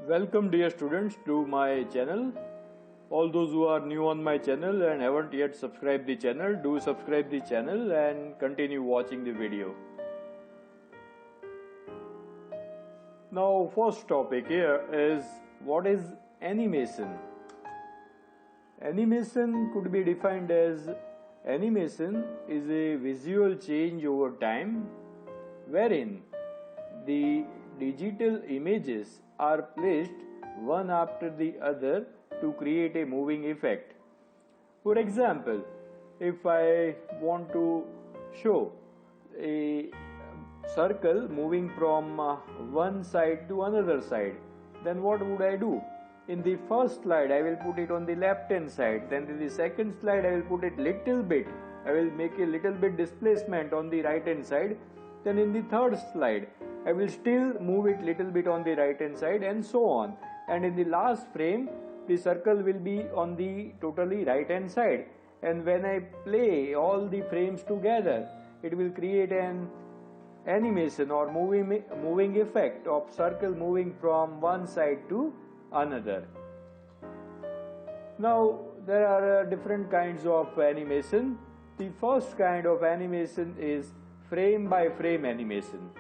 Welcome dear students to my channel. All those who are new on my channel and haven't yet subscribed the channel, do subscribe the channel and continue watching the video. Now first topic here is what is animation. Animation could be defined as animation is a visual change over time wherein the digital images are placed one after the other to create a moving effect. For example, if I want to show a circle moving from one side to another side, then what would I do? In the first slide I will put it on the left hand side, then in the second slide I will put it little bit, I will make a little bit displacement on the right hand side, then in the third slide I will still move it little bit on the right hand side and so on, and in the last frame the circle will be on the totally right hand side, and when I play all the frames together it will create an animation or moving effect of circle moving from one side to another. Now there are different kinds of animation. The first kind of animation is frame by frame animation.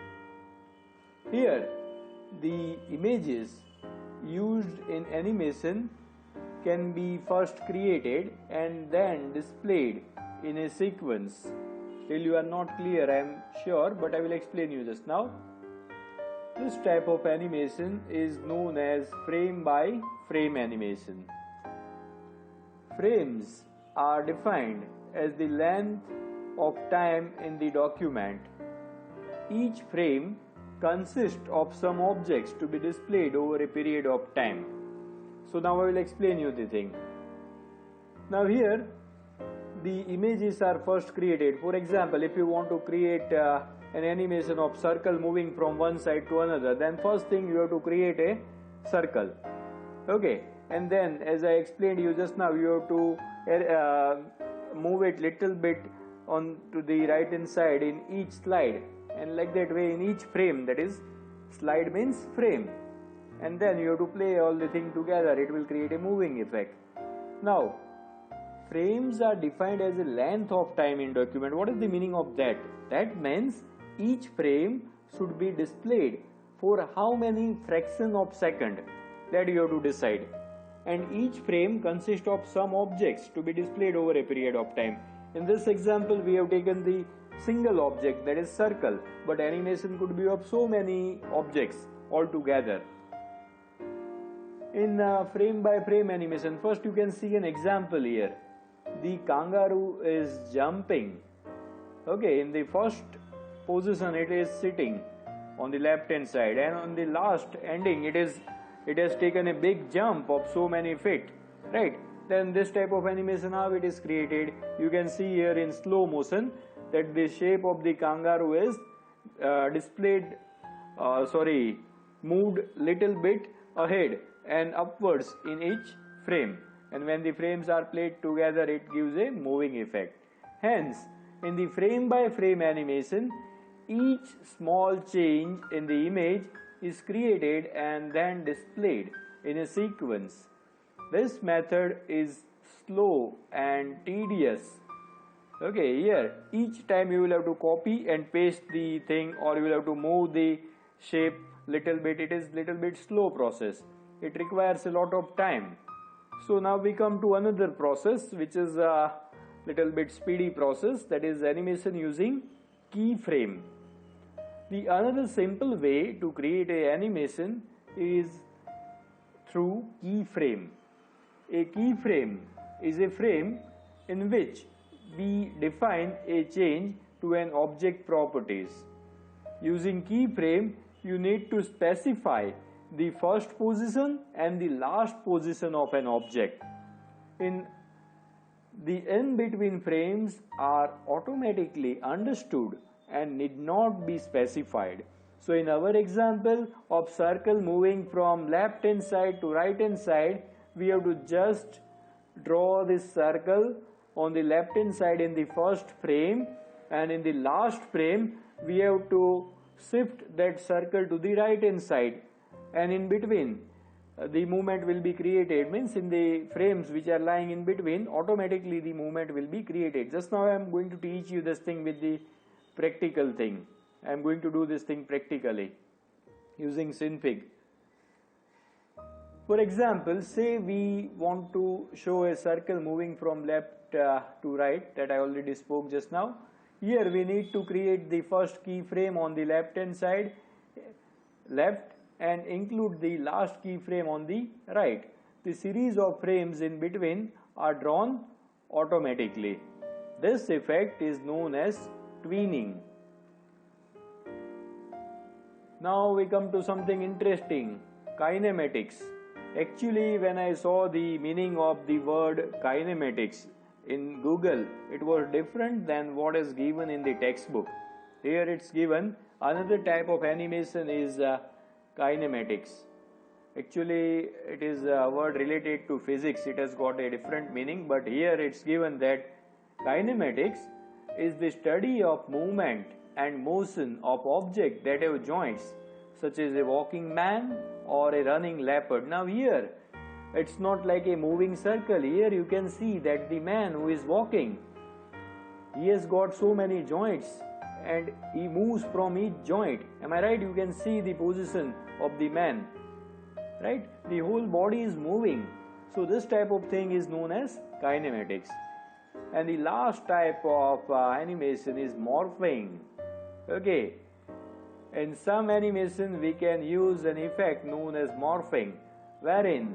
Here the images used in animation can be first created and then displayed in a sequence. Till you are not clear, I am sure, but I will explain you just now. This type of animation is known as frame by frame animation. Frames are defined as the length of time in the document. Each frame consists of some objects to be displayed over a period of time. So now I will explain you the thing. Now here the images are first created. For example, if you want to create an animation of circle moving from one side to another, then first thing you have to create a circle. Okay, and then as I explained you just now, you have to move it little bit on to the right hand side in each slide, and like that way in each frame, that is slide means frame, and then you have to play all the thing together, it will create a moving effect. Now frames are defined as a length of time in document. What is the meaning of that? That means each frame should be displayed for how many fraction of second, that you have to decide, and each frame consists of some objects to be displayed over a period of time. In this example we have taken the single object, that is circle, but animation could be of so many objects altogether. In frame by frame animation, first you can see an example here. The kangaroo is jumping. Okay, in the first position it is sitting on the left hand side, and on the last ending it has taken a big jump of so many feet, right? Then this type of animation, how it is created, you can see here in slow motion that the shape of the kangaroo is moved little bit ahead and upwards in each frame, and when the frames are played together it gives a moving effect. Hence in the frame by frame animation, each small change in the image is created and then displayed in a sequence. This method is slow and tedious. Okay, here each time you will have to copy and paste the thing, or you will have to move the shape little bit. It is little bit slow process. It requires a lot of time. So now we come to another process which is a little bit speedy process, that is animation using keyframe. The another simple way to create a animation is through keyframe. A keyframe is a frame in which we define a change to an object properties. Using keyframe you need to specify the first position and the last position of an object. The in between frames are automatically understood and need not be specified. So in our example of circle moving from left hand side to right hand side, we have to just draw this circle on the left hand side in the first frame, and in the last frame we have to shift that circle to the right hand side, and in between the movement will be created, means in the frames which are lying in between, automatically the movement will be created. Just now I am going to teach you this thing with the practical thing. I am going to do this thing practically using Synfig. For example, say we want to show a circle moving from left to right, that I already spoke just now. Here we need to create the first keyframe on the left hand side, left, and include the last keyframe on the right. The series of frames in between are drawn automatically. This effect is known as tweening. Now we come to something interesting, kinematics. Actually, when I saw the meaning of the word kinematics in Google, it was different than what is given in the textbook. Here it's given another type of animation is kinematics. Actually, it is a word related to physics. It has got a different meaning, but here it's given that kinematics is the study of movement and motion of objects that have joints, such as a walking man or a running leopard. Now here, it's not like a moving circle. Here you can see that the man who is walking, he has got so many joints and he moves from each joint. Am I right? You can see the position of the man, right? The whole body is moving. So this type of thing is known as kinematics. And the last type of animation is morphing. Okay. In some animation we can use an effect known as morphing, wherein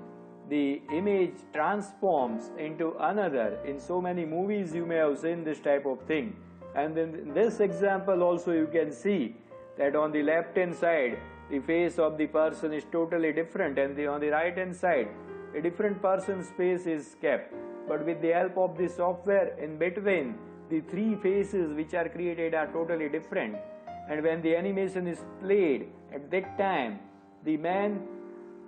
the image transforms into another. In so many movies you may have seen this type of thing. And in this example also you can see that on the left hand side the face of the person is totally different, and on the right hand side a different person's face is kept. But with the help of the software, in between the three faces which are created are totally different. And when the animation is played, at that time the man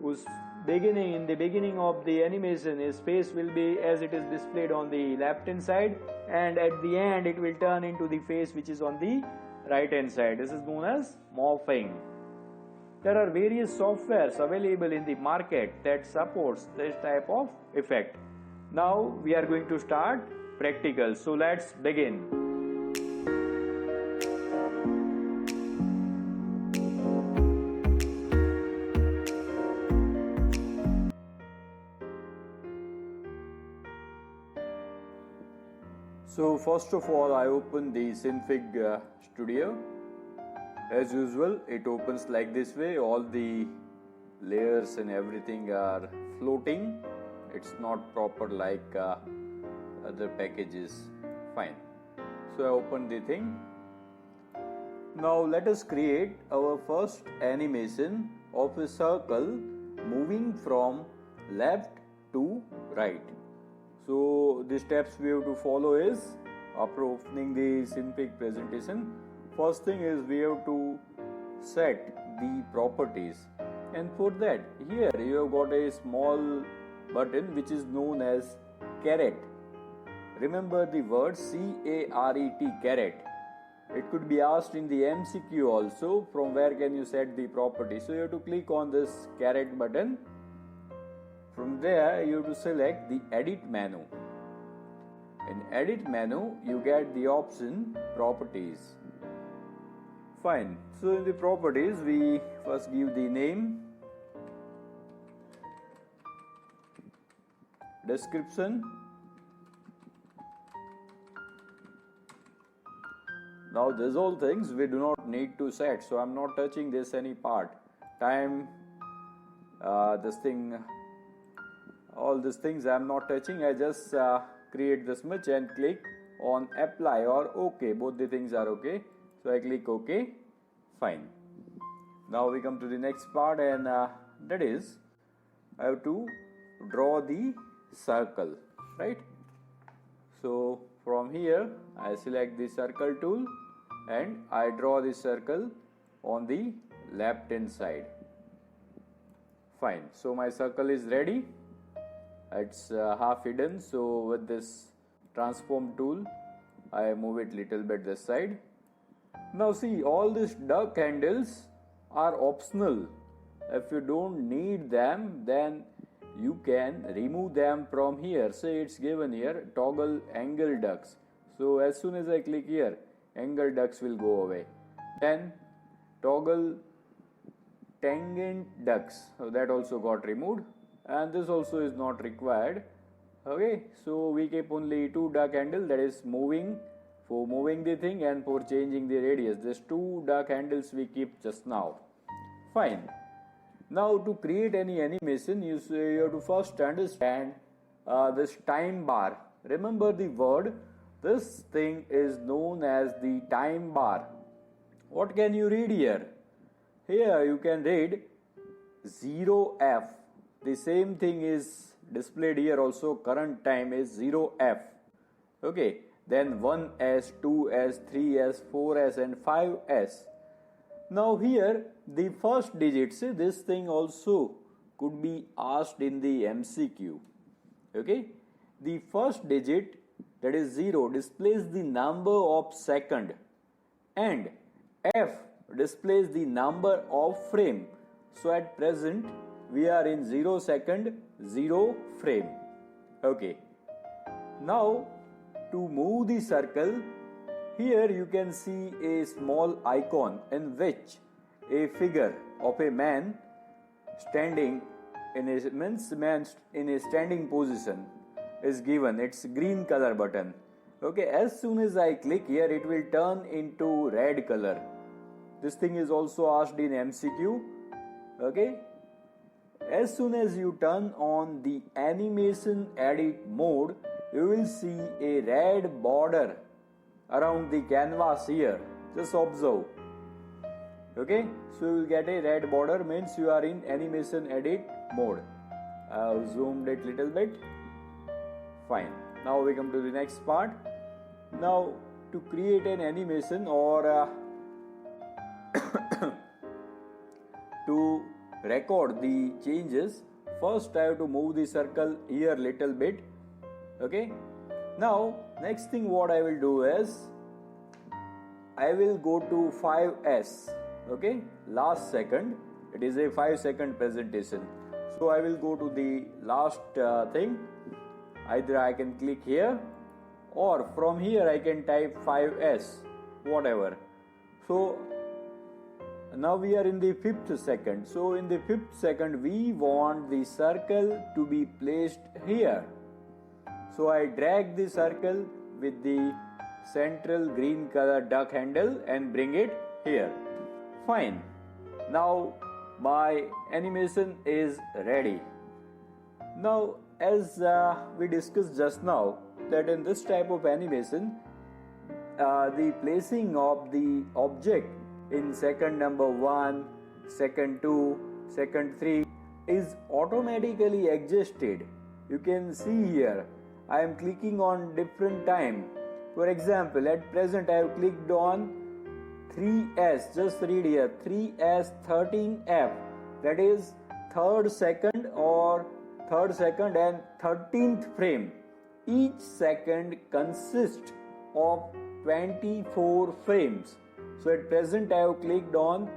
who's in the beginning of the animation, his face will be as it is displayed on the left hand side, and at the end it will turn into the face which is on the right hand side. This is known as morphing. There are various softwares available in the market that supports this type of effect. Now we are going to start practical. So let's begin. So first of all, I open the Synfig Studio. As usual, it opens like this way. All the layers and everything are floating. It's not proper like other packages. Fine. So I open the thing. Now let us create our first animation of a circle moving from left to right. So the steps we have to follow is, after opening the Synfig presentation, first thing is we have to set the properties, and for that here you have got a small button which is known as caret. Remember the word C-A-R-E-T, caret. It could be asked in the MCQ also, from where can you set the property. So you have to click on this caret button. From there you have to select the edit menu. In edit menu you get the option properties. Fine. So in the properties we first give the name, description. Now these all things we do not need to set, so I am not touching this any part. Time, all these things I am not touching. I just create this much and click on apply or OK. Both the things are OK. So I click OK. Fine. Now we come to the next part, and that is I have to draw the circle, right? So from here I select the circle tool and I draw the circle on the left hand side. Fine. So my circle is ready. It's half hidden, so with this transform tool I move it little bit this side. Now see, all these duck handles are optional. If you don't need them, then you can remove them from here. Say it's given here, toggle angle ducks. So as soon as I click here, angle ducks will go away. Then toggle tangent ducts, so that also got removed, and this also is not required. Okay, so we keep only two duck handle, that is moving, for moving the thing and for changing the radius. These two duck handles we keep just now. Fine. Now to create any animation, you have to first understand this time bar. Remember the word, this thing is known as the time bar. What can you read here? Here you can read 0F. The same thing is displayed here also. Current time is 0F. Okay. Then 1S, 2S, 3S, 4S and 5S. Now here the first digit, see this thing also could be asked in the MCQ. Okay. The first digit, that is 0, displays the number of second, and F displays the number of frame. So at present we are in 0 second, 0 frame. Okay. Now to move the circle, here you can see a small icon in which a figure of a man standing in a standing position is given. It's green color button. Okay, as soon as I click here, it will turn into red color. This thing is also asked in MCQ. Okay, as soon as you turn on the animation edit mode, you will see a red border around the canvas here. Just observe. Okay, so you will get a red border, means you are in animation edit mode. I have zoomed it little bit. Fine. Now we come to the next part. Now to create an animation or to record the changes, first I have to move the circle here little bit. Okay. Now next thing what I will do is I will go to 5S. Okay, last second. It is a 5-second presentation. So I will go to the last thing. Either I can click here or from here I can type 5S, whatever. So now we are in the 5th second. So in the 5th second we want the circle to be placed here. So I drag the circle with the central green color duck handle and bring it here. Fine. Now my animation is ready. Now as we discussed just now, that in this type of animation the placing of the object in second number 1, second 2, second 3 is automatically adjusted. You can see here I am clicking on different time. For example, at present I have clicked on 3S, just read here, 3S 13F, that is third second and 13th frame. Each second consists of 24 frames. So at present I have clicked on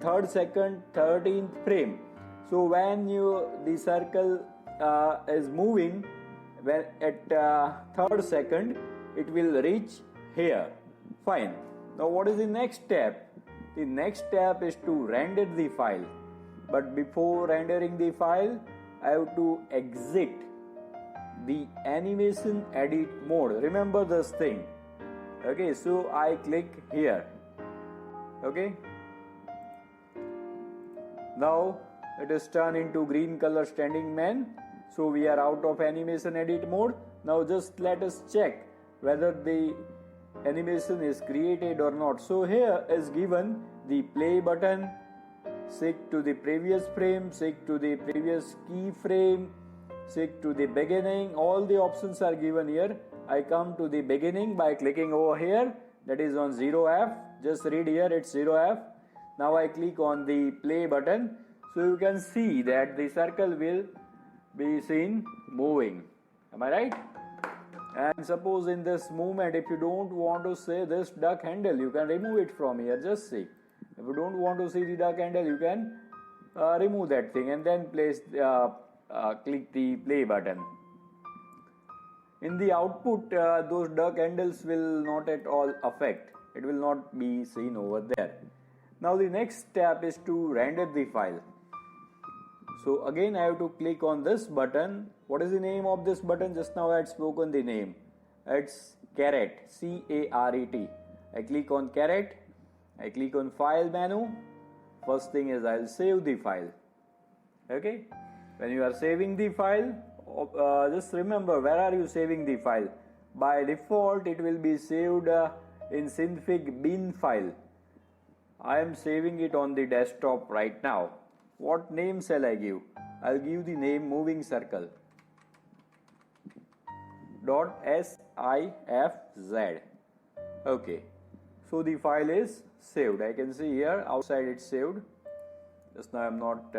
third second, 13th frame. So when the circle is moving, when at third second, it will reach here. Fine. Now what is the next step? The next step is to render the file. But before rendering the file, I have to exit the animation edit mode. Remember this thing. Okay, so I click here. Okay. Now it is turned into green color standing man. So we are out of animation edit mode. Now just let us check whether the animation is created or not. So here is given the play button, stick to the previous frame, stick to the previous keyframe, stick to the beginning. All the options are given here. I come to the beginning by clicking over here, that is on 0F. Just read here, it's 0F. Now I click on the play button. So you can see that the circle will be seen moving. Am I right? And suppose in this movement, if you don't want to see this duck handle, you can remove it from here. Just see. If you don't want to see the duck handle, you can remove that thing and then click the play button. In the output, those duck handles will not at all affect. It will not be seen over there. Now the next step is to render the file. So again I have to click on this button. What is the name of this button? Just now I had spoken the name. It's Caret, C-A-R-E-T. I click on Caret. I click on File menu. First thing is I'll save the file. Okay. When you are saving the file, just remember where are you saving the file. By default it will be saved in Synfig bin file. I am saving it on the desktop right now. What name shall I give? I'll give the name moving circle .sifz. Okay, so the file is saved. I can see here outside it's saved. Just now I'm not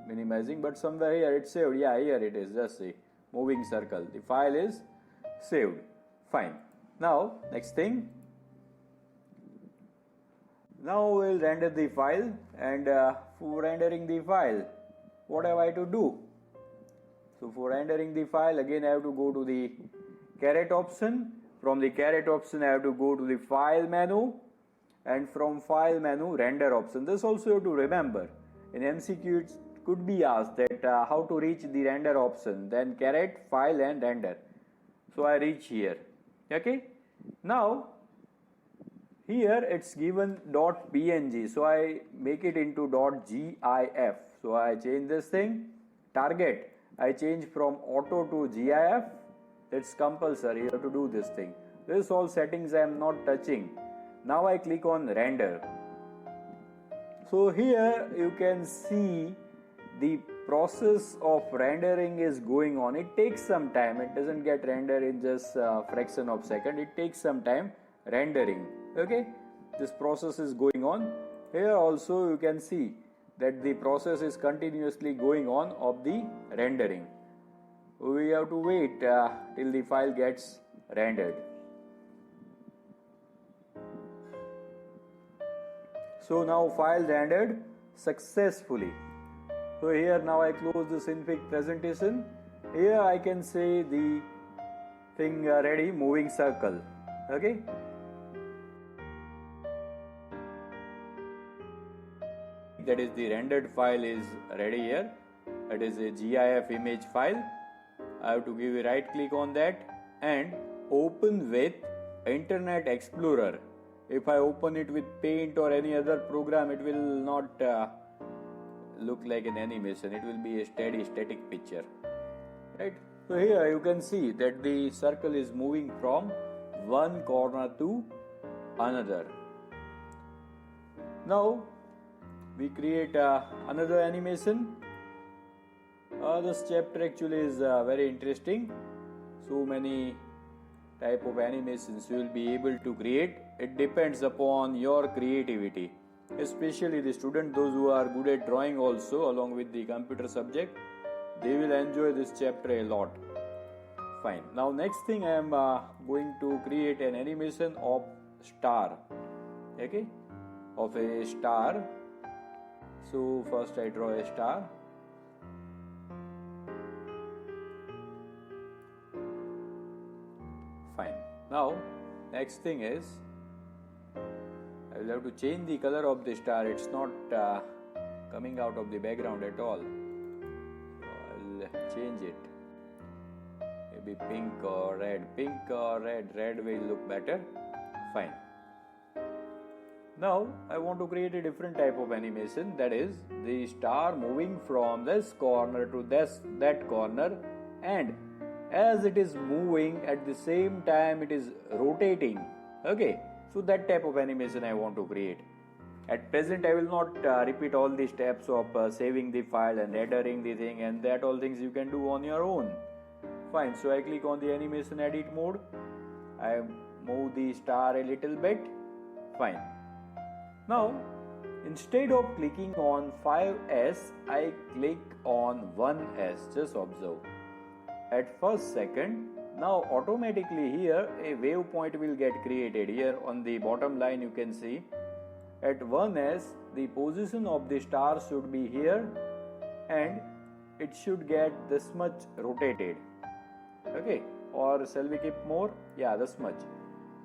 minimizing, but somewhere here it's saved. Yeah, here it is. Just see moving circle. The file is saved. Fine. Now next thing. Now we'll render the file, and for rendering the file, what have I to do? So for rendering the file, again I have to go to the Caret option. From the Caret option I have to go to the File menu, and from File menu Render option. This also you have to remember. In MCQ it could be asked that how to reach the Render option. Then Caret, File and Render. So I reach here. Okay. Now here it's given .png, so I make it into .gif. So I change this thing. Target, I change from auto to GIF. It's compulsory, you have to do this thing. This all settings I am not touching. Now I click on render. So here you can see the process of rendering is going on. It takes some time. It doesn't get rendered in just a fraction of a second. It takes some time rendering. Okay, this process is going on. Here also you can see that the process is continuously going on of the rendering. We have to wait till the file gets rendered. So now file rendered successfully. So here now I close the Synfig presentation. Here I can say the thing ready, moving circle. Okay. That is the rendered file is ready here. That is a GIF image file. I have to give a right click on that and open with Internet Explorer. If I open it with Paint or any other program, it will not look like an animation. It will be a steady static picture. Right. So here you can see that the circle is moving from one corner to another. Now we create another animation. This chapter actually is very interesting. So many type of animations you will be able to create. It depends upon your creativity. Especially the student, those who are good at drawing also along with the computer subject, they will enjoy this chapter a lot. Fine. Now next thing I am going to create an animation of star. Okay, of a star. So first I draw a star. Fine. Now next thing is I will have to change the color of the star. It's not coming out of the background at all. So I'll change it. Maybe pink or red. Pink or red. Red will look better. Fine. Now I want to create a different type of animation, that is the star moving from this corner to that corner, and as it is moving at the same time it is rotating. Okay, so that type of animation I want to create. At present I will not repeat all the steps of saving the file and rendering the thing, and that all things you can do on your own. Fine, so I click on the animation edit mode. I move the star a little bit. Fine. Now, instead of clicking on 5S, I click on 1S. Just observe. At first second, now automatically here a waypoint will get created. Here on the bottom line you can see at 1s the position of the star should be here and it should get this much rotated. Okay, or shall we keep more? Yeah, this much.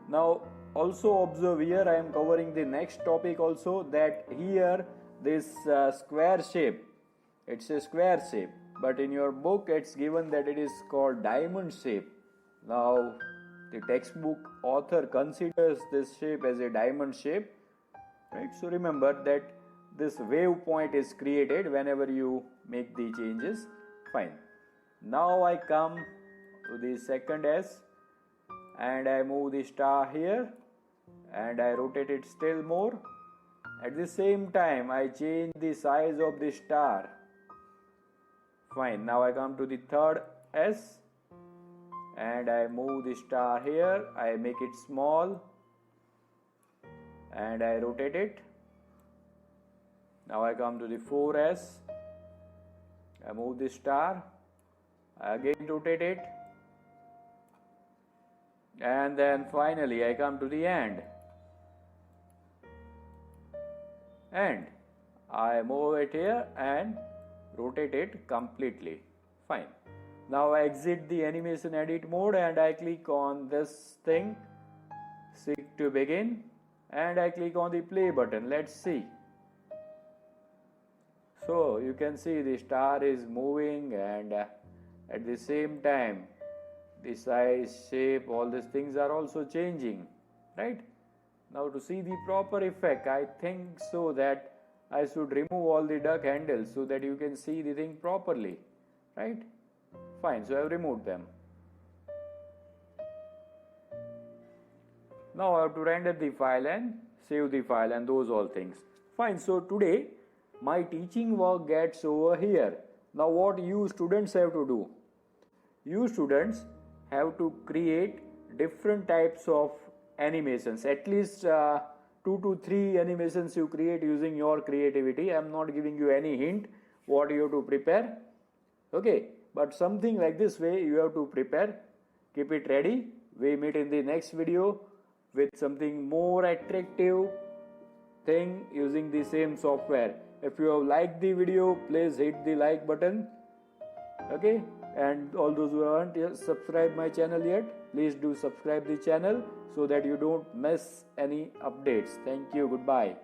Now also observe here, I am covering the next topic also, that here this square shape, it's a square shape, but in your book it's given that it is called diamond shape. Now the textbook author considers this shape as a diamond shape, right? So remember that this wave point is created whenever you make the changes. Fine. Now I come to the second S and I move the star here and I rotate it still more. At the same time I change the size of the star. Fine. Now I come to the third S and I move the star here, I make it small and I rotate it. Now I come to the 4S, I move the star, I again rotate it, and then finally I come to the end and I move it here and rotate it completely. Fine. Now I exit the animation edit mode and I click on this thing, seek to begin, and I click on the play button. Let's see. So you can see the star is moving and at the same time the size, shape, all these things are also changing, right? Now to see the proper effect, I think so that I should remove all the duck handles so that you can see the thing properly, right? Fine, so I have removed them. Now I have to render the file and save the file and those all things. Fine, so today my teaching work gets over here. Now what you students have to do? You students have to create different types of animations, at least 2 to 3 animations you create using your creativity. I am not giving you any hint what you have to prepare. Okay, but something like this way you have to prepare. Keep it ready. We meet in the next video with something more attractive thing using the same software. If you have liked the video, please hit the like button. Okay, and all those who haven't subscribed my channel yet, please do subscribe the channel so that you don't miss any updates. Thank you. Goodbye.